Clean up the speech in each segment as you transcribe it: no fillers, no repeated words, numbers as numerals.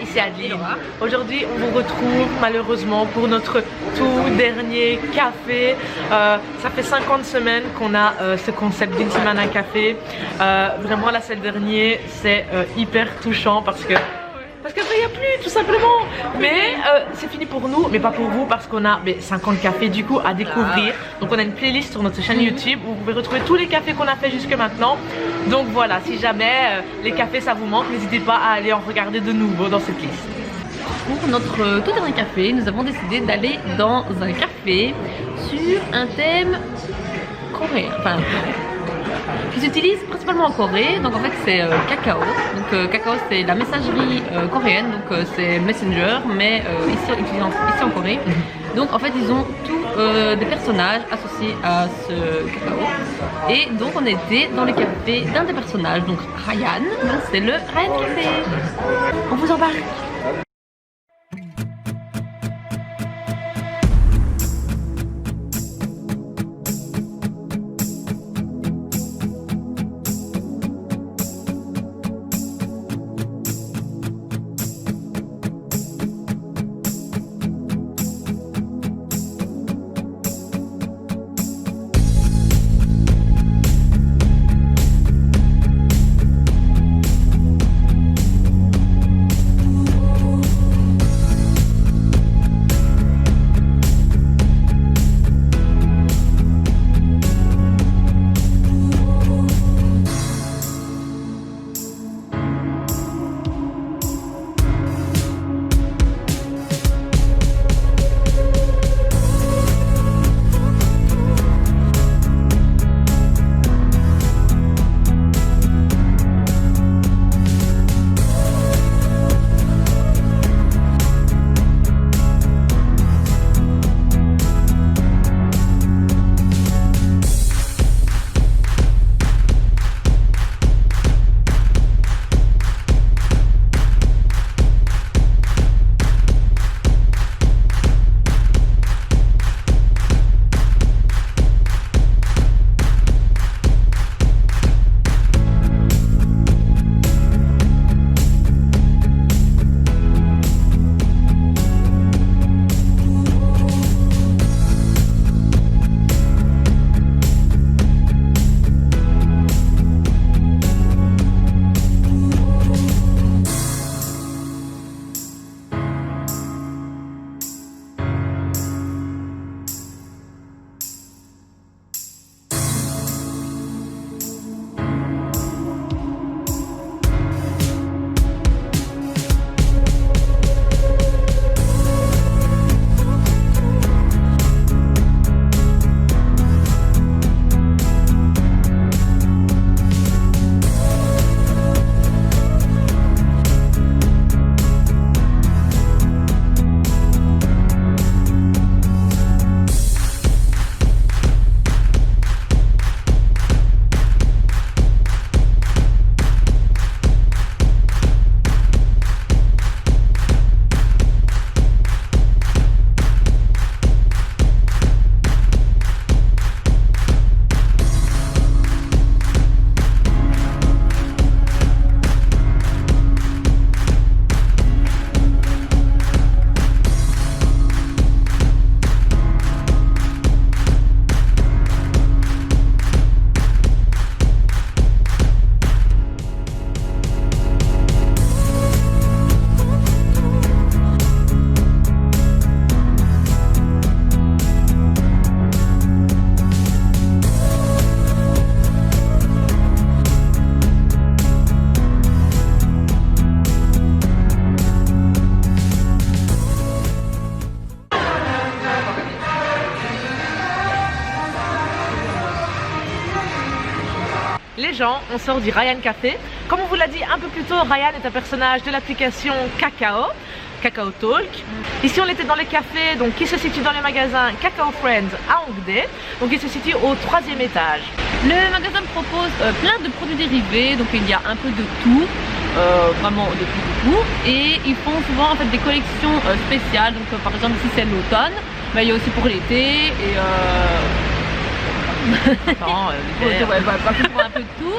ici Adeline. Aujourd'hui on vous retrouve malheureusement pour notre tout dernier café. Ça fait 50 semaines qu'on a ce concept d'une semaine à café. Vraiment là c'est le dernier, c'est hyper touchant parce qu'après il n'y a plus tout simplement. Mais c'est fini pour nous, mais pas pour vous parce qu'on a 50 cafés du coup à découvrir. Donc on a une playlist sur notre chaîne YouTube où vous pouvez retrouver tous les cafés qu'on a fait jusque maintenant. Donc voilà, si jamais les cafés ça vous manque, n'hésitez pas à aller en regarder de nouveau dans cette liste. Pour notre tout dernier café, nous avons décidé d'aller dans un café sur un thème coréen. Enfin, qui s'utilise principalement en Corée. Donc en fait c'est Kakao. Donc Kakao c'est la messagerie coréenne, donc c'est Messenger, mais ici en Corée. Donc en fait ils ont tous des personnages associés à ce Kakao. Et donc on était dans le café d'un des personnages, donc Ryan. Donc c'est le Ryan Café. On vous embarque. Les gens, on sort du Ryan Café. Comme on vous l'a dit un peu plus tôt, Ryan est un personnage de l'application Kakao, Kakao Talk. Ici on était dans les cafés donc, qui se situe dans le magasin Kakao Friends à Hongdae, donc il se situe au 3e étage. Le magasin propose plein de produits dérivés, donc il y a un peu de tout, vraiment de tout. Et ils font souvent en fait des collections spéciales, donc par exemple ici c'est l'automne, mais il y a aussi pour l'été et non, ouais, un peu de tout.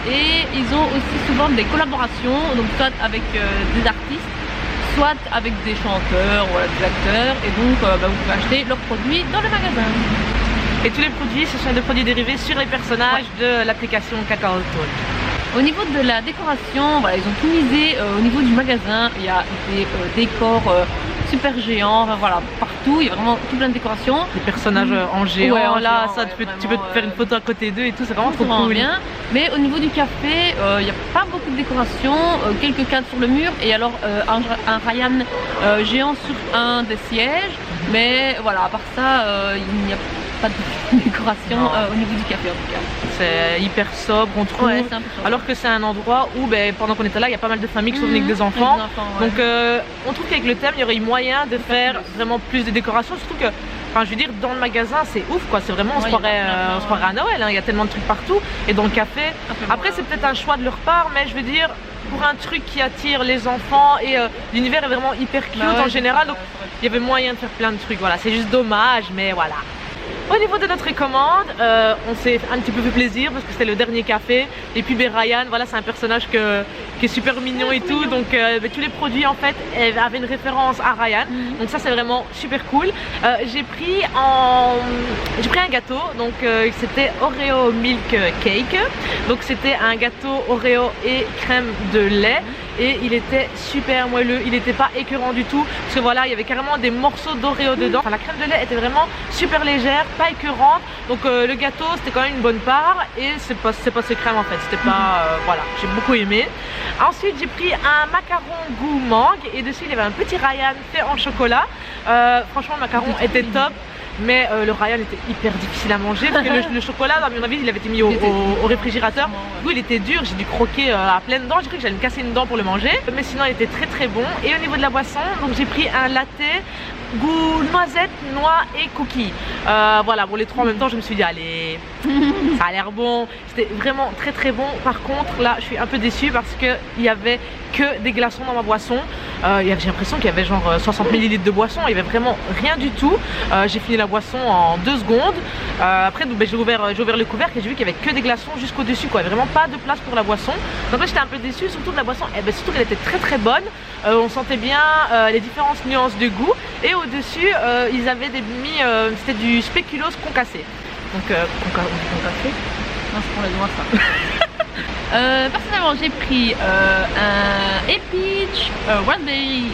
Et ils ont aussi souvent des collaborations, donc soit avec des artistes, soit avec des chanteurs, voilà, des acteurs, et donc vous pouvez acheter leurs produits dans le magasin. Et tous les produits, ce sont des produits dérivés sur les personnages de l'application Kakao Talk. Au niveau de la décoration, voilà, ils ont tout misé au niveau du magasin. Il y a des décors super géants, enfin, voilà, partout. Il y a vraiment tout plein de décorations. Des personnages en géant, ouais, là, géant, ça, ouais, tu peux te faire une photo à côté d'eux et tout, c'est vraiment trop cool. Bien. Mais au niveau du café, il n'y a pas beaucoup de décoration, quelques cadres sur le mur et alors un Ryan géant sur un des sièges. Mais voilà, à part ça, il n'y a pas de décoration au niveau du café en tout cas. C'est hyper sobre, on trouve, alors que c'est un endroit où pendant qu'on était là, il y a pas mal de familles qui sont venues avec des enfants. Donc on trouve qu'avec le thème, il y aurait eu moyen de faire vraiment plus de décoration, surtout que, enfin je veux dire, dans le magasin c'est ouf quoi, c'est vraiment, on se croirait à Noël, hein. Il y a tellement de trucs partout, et dans le café, après c'est peut-être un choix de leur part, mais je veux dire, pour un truc qui attire les enfants et l'univers est vraiment hyper cute en général, donc il y avait moyen de faire plein de trucs, voilà, c'est juste dommage, mais voilà. Au niveau de notre commande, on s'est un petit peu fait plaisir parce que c'était le dernier café. Et puis Ryan, voilà, c'est un personnage qui est super mignon et tout. Donc tous les produits en fait avaient une référence à Ryan. Donc ça c'est vraiment super cool. J'ai pris un gâteau, donc c'était Oreo Milk Cake. Donc c'était un gâteau Oreo et crème de lait. Et il était super moelleux, il n'était pas écœurant du tout. Parce que voilà, il y avait carrément des morceaux d'Oreo dedans. Enfin, la crème de lait était vraiment super légère, pas écœurante. Donc le gâteau c'était quand même une bonne part. Et c'est pas ce crème en fait, c'était pas... voilà, j'ai beaucoup aimé. Ensuite j'ai pris un macaron goût mangue. Et dessus il y avait un petit Ryan fait en chocolat. Franchement le macaron était top. Mais le Ryan était hyper difficile à manger parce que le chocolat, à mon avis, il avait été mis au réfrigérateur. Du coup, il était dur, j'ai dû croquer à pleines dents. J'ai cru que j'allais me casser une dent pour le manger. Mais sinon, il était très très bon. Et au niveau de la boisson, donc j'ai pris un latte goût noisette, noix et cookies. Voilà, bon les trois en même temps, je me suis dit allez, ça a l'air bon. C'était vraiment très très bon. Par contre, là, je suis un peu déçue parce que il y avait que des glaçons dans ma boisson. J'ai l'impression qu'il y avait genre 60 ml de boisson. Il y avait vraiment rien du tout. J'ai fini la boisson en 2 secondes. Après, j'ai ouvert le couvercle et j'ai vu qu'il y avait que des glaçons jusqu'au dessus, quoi. Il n'y avait vraiment pas de place pour la boisson. Donc là, j'étais un peu déçue, surtout de la boisson. Surtout qu'elle était très très bonne. On sentait bien les différentes nuances de goût. Et au-dessus, ils avaient mis, c'était du spéculoos concassé. Donc, concassé. Non, c'est pour les doigts ça. Personnellement, j'ai pris un peach raspberry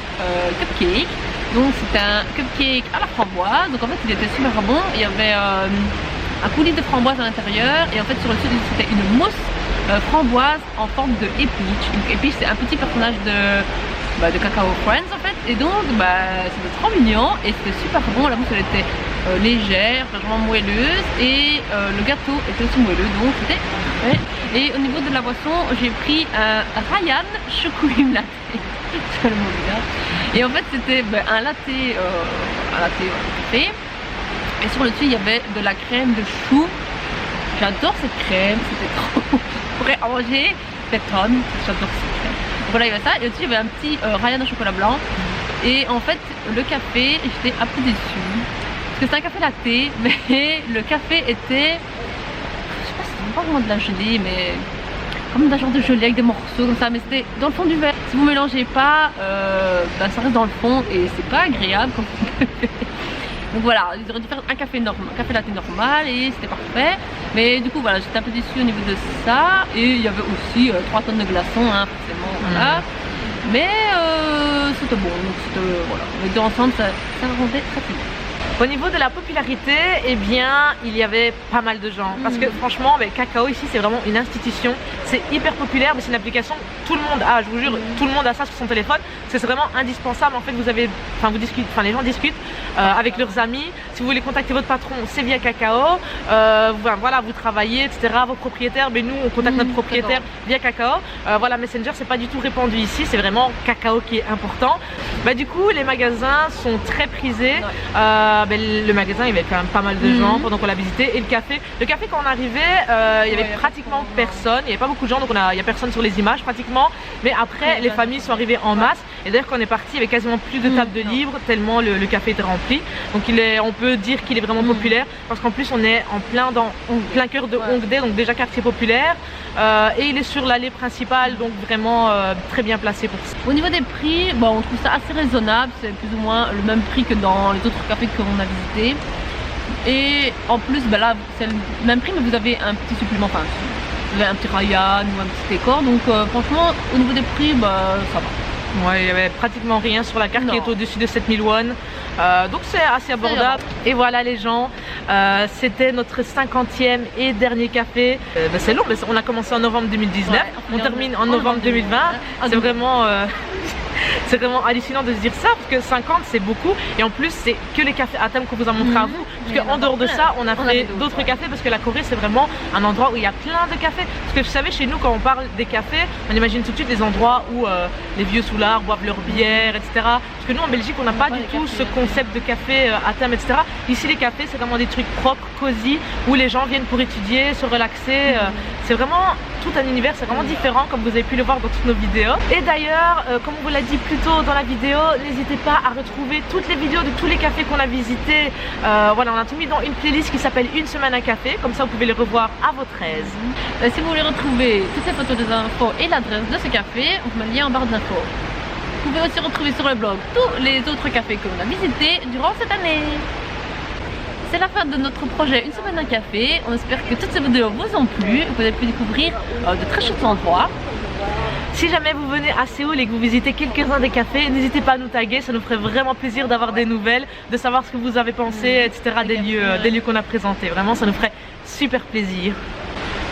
cupcake. Donc c'est un cupcake à la framboise. Donc en fait il était super bon. Il y avait un coulis de framboise à l'intérieur. Et en fait sur le dessus c'était une mousse framboise en forme de Peach. Donc Peach c'est un petit personnage de Kakao Friends en fait. Et donc c'était trop mignon. Et c'était super bon. La mousse elle était légère, vraiment moelleuse. Et le gâteau était aussi moelleux. Donc c'était parfait. Et au niveau de la boisson, j'ai pris un Ryan Chocolim Latte. C'est le mot bizarre. Et en fait, c'était un latte café. Et sur le dessus, il y avait de la crème de chou. J'adore cette crème, c'était trop. Je pourrais en manger des tonnes. J'adore cette crème. Donc voilà, il y avait ça. Et au-dessus, il y avait un petit Ryan au chocolat blanc. Et en fait, le café, j'étais un peu déçue. Parce que c'est un café latte, mais le café était... pas vraiment de la gelée, mais comme d'un genre de gelée avec des morceaux comme ça, mais c'était dans le fond du verre. Si vous mélangez pas, ça reste dans le fond et c'est pas agréable comme donc voilà, ils auraient dû faire un café latte normal et c'était parfait. Mais du coup voilà, j'étais un peu déçue au niveau de ça. Et il y avait aussi 3 tonnes de glaçons, hein, forcément, voilà. Mais c'était bon, donc c'était, voilà, les deux ensemble ça rendait très bien. Au niveau de la popularité, eh bien, il y avait pas mal de gens. Parce que franchement, Kakao ici, c'est vraiment une institution. C'est hyper populaire, mais c'est une application que tout le monde a. Je vous jure, tout le monde a ça sur son téléphone. C'est vraiment indispensable. En fait, les gens discutent avec leurs amis. Si vous voulez contacter votre patron, c'est via Kakao. Voilà, vous travaillez, etc. Vos propriétaires, mais nous, on contacte notre propriétaire via Kakao. Voilà, Messenger, c'est pas du tout répandu ici. C'est vraiment Kakao qui est important. Du coup, les magasins sont très prisés. Le magasin, il y avait quand même pas mal de gens pendant qu'on l'a visité. Et le café quand on arrivait, il y avait pratiquement personne. Il n'y avait pas beaucoup de gens, donc il n'y a personne sur les images pratiquement. Mais après, les familles sont arrivées en masse. Et d'ailleurs, quand on est parti, il y avait quasiment plus de tables de livres tellement le café était rempli. Donc on peut dire qu'il est vraiment populaire parce qu'en plus, on est en plein cœur de Hongdae, donc déjà quartier populaire. Et il est sur l'allée principale, donc vraiment très bien placé pour ça. Au niveau des prix, on trouve ça assez raisonnable, c'est plus ou moins le même prix que dans les autres cafés qu'on a visités. Et en plus, bah là, c'est le même prix, mais vous avez un petit supplément, enfin, vous avez un petit Ryan ou un petit décor. Donc franchement, au niveau des prix, bah, ça va. Ouais, il n'y avait pratiquement rien sur la carte qui est au-dessus de 7000 won. Donc c'est assez abordable. Et voilà les gens, c'était notre 50e et dernier café. C'est long, mais on a commencé en novembre 2019, ouais, on termine en novembre 2020. C'est vraiment... c'est vraiment hallucinant de se dire ça parce que 50 c'est beaucoup et en plus c'est que les cafés à thème qu'on vous a montré à vous parce qu'en dehors de ça on a fait d'autres cafés parce que la Corée c'est vraiment un endroit où il y a plein de cafés parce que vous savez chez nous quand on parle des cafés on imagine tout de suite des endroits où les vieux soulards boivent leur bière etc parce que nous en Belgique on n'a pas du tout ce concept de café à thème etc. Ici les cafés c'est vraiment des trucs propres, cosy où les gens viennent pour étudier, se relaxer, c'est vraiment tout un univers, c'est vraiment différent comme vous avez pu le voir dans toutes nos vidéos. Et d'ailleurs comme on vous l'a dit plus tôt dans la vidéo, n'hésitez pas à retrouver toutes les vidéos de tous les cafés qu'on a visités. Voilà, on a tout mis dans une playlist qui s'appelle Une semaine à café, comme ça vous pouvez les revoir à votre aise. Si vous voulez retrouver toutes les photos des infos et l'adresse de ce café, on vous met le lien en barre d'infos. Vous pouvez aussi retrouver sur le blog tous les autres cafés que l'on a visités durant cette année. C'est la fin de notre projet Une semaine à café. On espère que toutes ces vidéos vous ont plu, que vous avez pu découvrir de très chouettes endroits. Si jamais vous venez à Séoul et que vous visitez quelques-uns des cafés, n'hésitez pas à nous taguer, ça nous ferait vraiment plaisir d'avoir des nouvelles, de savoir ce que vous avez pensé, etc. des lieux qu'on a présentés. Vraiment, ça nous ferait super plaisir.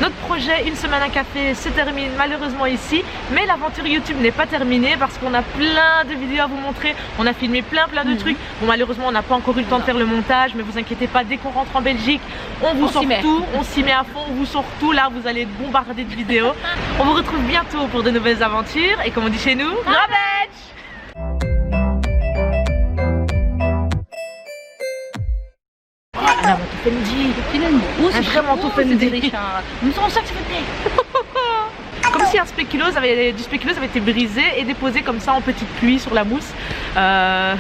Notre projet Une semaine à café se termine malheureusement ici, mais l'aventure YouTube n'est pas terminée parce qu'on a plein de vidéos à vous montrer, on a filmé plein de trucs. Bon malheureusement on n'a pas encore eu le temps de faire le montage, mais vous inquiétez pas, dès qu'on rentre en Belgique, on vous sort tout, on s'y met à fond, on vous sort tout, là vous allez être bombardé de vidéos. On vous retrouve bientôt pour de nouvelles aventures et comme on dit chez nous, Ravage! Un manteau Fendi. Un vrai manteau Fendi. Nous sommes ça que c'est comme si un spéculoos du spéculoos avait été brisé et déposé comme ça en petite pluie sur la mousse. Je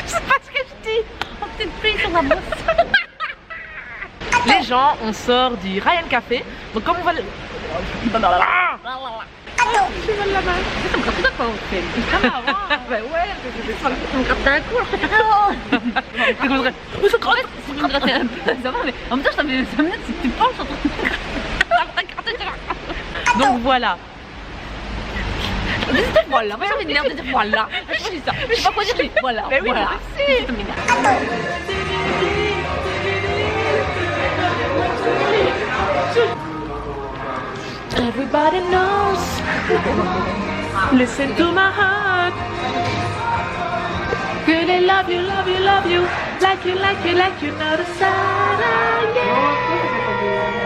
sais pas ce que je dis. En petite pluie sur la mousse. Les gens, on sort du Ryan Café. Donc comme on va le... Je vais la main. Ça me gratte pas au fait. Bah ouais, ça me gratte un coup. C'est comme ça. Où se gratte? Si tu me grattais un peu, ça va, mais en même temps, je t'avais 5 minutes si tu penches en train de... Donc voilà. Voilà, moi j'ai envie de dire voilà. Je dis ça. Je sais pas quoi dire, voilà. Mais oui, voilà. merci. Everybody knows. Listen to my heart. Really love you, love you, love you. Like you, like you, like you know the side. Yeah.